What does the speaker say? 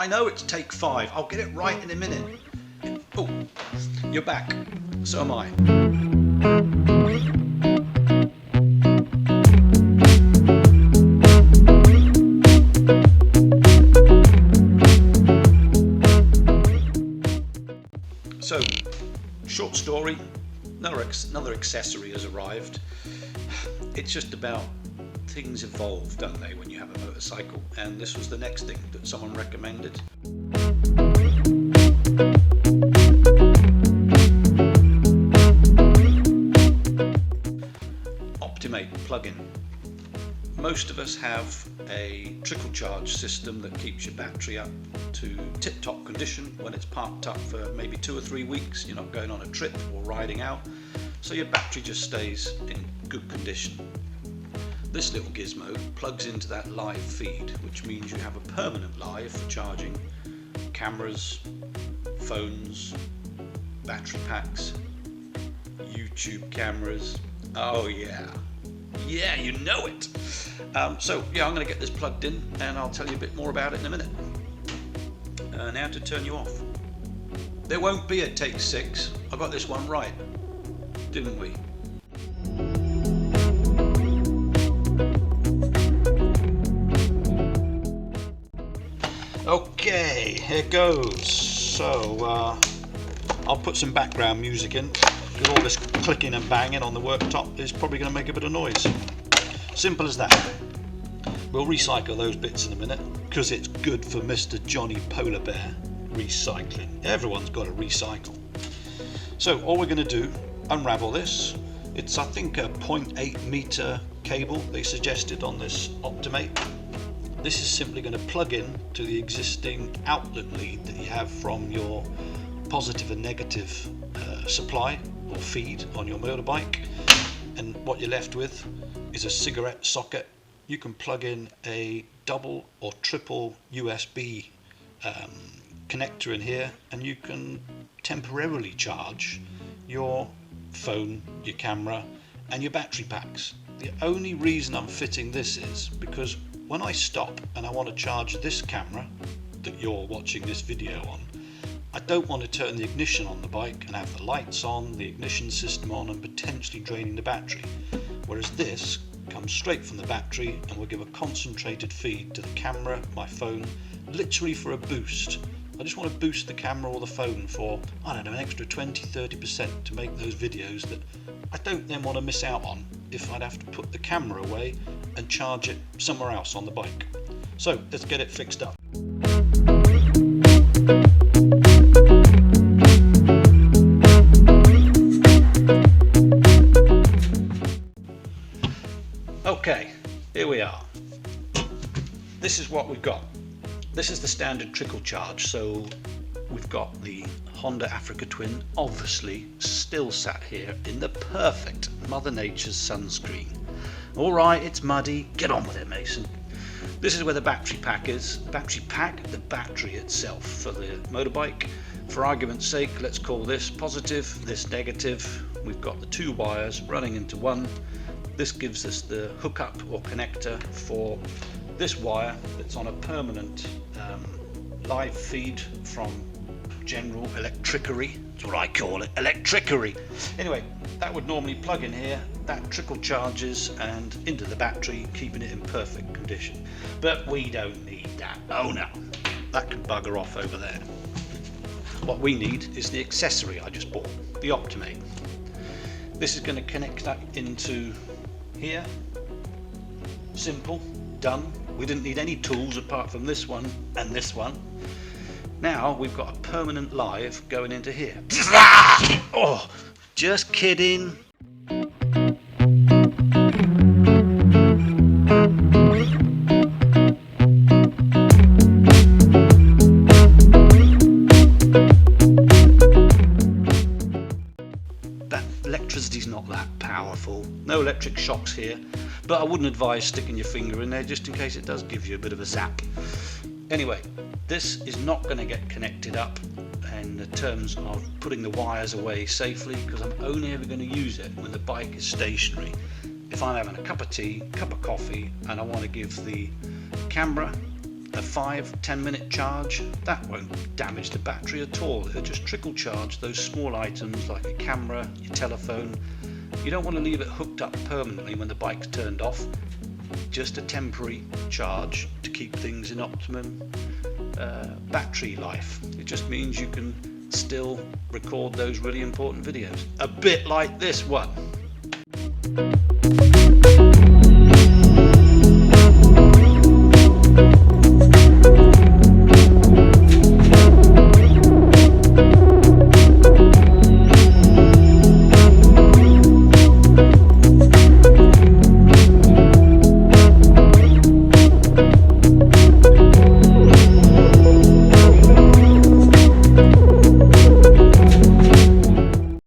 I know it's take 5. I'll get it right in a minute. Oh, you're back. So am I. So, short story, another accessory has arrived. It's just about things evolve, don't they, when you have a motorcycle? And this was the next thing that someone recommended. Optimate plugin. Most of us have a trickle charge system that keeps your battery up to tip-top condition when it's parked up for maybe 2 or 3 weeks. You're not going on a trip or riding out, so your battery just stays in good condition. This little gizmo plugs into that live feed, which means you have a permanent live for charging cameras, phones, battery packs, YouTube cameras. Oh yeah, you know it. So yeah, I'm going to get this plugged in and I'll tell you a bit more about it in a minute. Now to turn you off. There won't be a take 6. I got this one right, didn't we? Okay, here goes. So I'll put some background music in, because all this clicking and banging on the worktop is probably going to make a bit of noise. Simple as that. We'll recycle those bits in a minute, because it's good for Mr. Johnny Polar Bear. Recycling. Everyone's got to recycle. So all we're going to do, unravel this. It's, I think, a 0.8 meter cable they suggested on this Optimate. This is simply going to plug in to the existing outlet lead that you have from your positive and negative supply or feed on your motorbike, and what you're left with is a cigarette socket. You can plug in a double or triple USB connector in here, and you can temporarily charge your phone, your camera and your battery packs. The only reason I'm fitting this is because when I stop and I want to charge this camera that you're watching this video on, I don't want to turn the ignition on the bike and have the lights on, the ignition system on, and potentially draining the battery. Whereas this comes straight from the battery and will give a concentrated feed to the camera, my phone, literally for a boost. I just want to boost the camera or the phone for, I don't know, an extra 20-30% to make those videos that I don't then want to miss out on if I'd have to put the camera away and charge it somewhere else on the bike. So let's get it fixed up. Okay, here we are. This is what we've got. This is the standard trickle charge. So we've got the Honda Africa Twin, obviously still sat here in the perfect Mother Nature's sunscreen. All right, it's muddy, get on with it, Mason. This is where the battery pack is. Battery pack, the battery itself for the motorbike. For argument's sake, let's call this positive, this negative. We've got the 2 wires running into one. This gives us the hookup or connector for this wire that's on a permanent live feed from General Electricery. That's what I call it, electricery. Anyway, that would normally plug in here. That trickle charges and into the battery, keeping it in perfect condition. But we don't need that. Oh no, that can bugger off over there. What we need is the accessory I just bought, the Optimate. This is going to connect that into here. Simple, done. We didn't need any tools apart from this one and this one. Now we've got a permanent live going into here. Oh, just kidding. That electricity's not that powerful. No electric shocks here, but I wouldn't advise sticking your finger in there just in case it does give you a bit of a zap. Anyway, this is not going to get connected up in terms of putting the wires away safely, because I'm only ever going to use it when the bike is stationary. If I'm having a cup of tea, cup of coffee, and I want to give the camera, A 5-10 minute charge, that won't damage the battery at all. It'll just trickle charge those small items like a camera, your telephone. You don't want to leave it hooked up permanently when the bike's turned off. Just a temporary charge to keep things in optimum battery life. It just means you can still record those really important videos. A bit like this one.